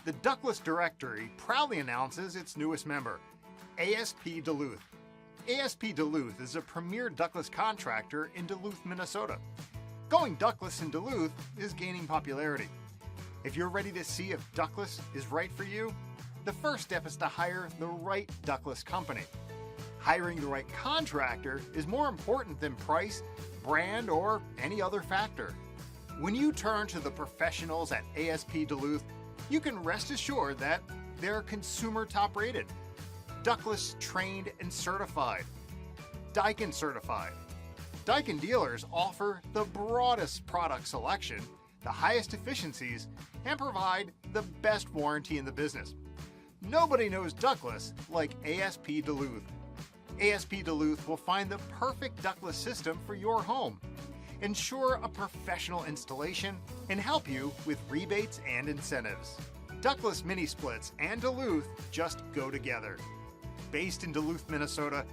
The Ductless Directory proudly announces its newest member, ASP Duluth. ASP Duluth is a premier ductless contractor in Duluth, Minnesota. Going ductless in Duluth is gaining popularity. If you're ready to see if ductless is right for you, the first step is to hire the right ductless company. Hiring the right contractor is more important than price, brand, or any other factor. When you turn to the professionals at ASP Duluth, you can rest assured that they're consumer top rated, ductless trained and certified, DAIKIN certified. DAIKIN dealers offer the broadest product selection, the highest efficiencies, and provide the best warranty in the business. Nobody knows ductless like ASP Duluth. ASP Duluth will find the perfect ductless system for your home, ensure a professional installation, and help you with rebates and incentives. Ductless mini splits and Duluth just go together. Based in Duluth, Minnesota,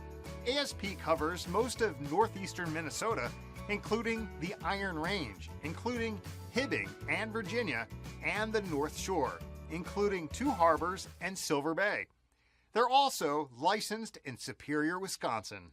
ASP covers most of northeastern Minnesota, including the Iron Range, including Hibbing and Virginia, and the North Shore, including Two Harbors and Silver Bay. They're also licensed in Superior, Wisconsin.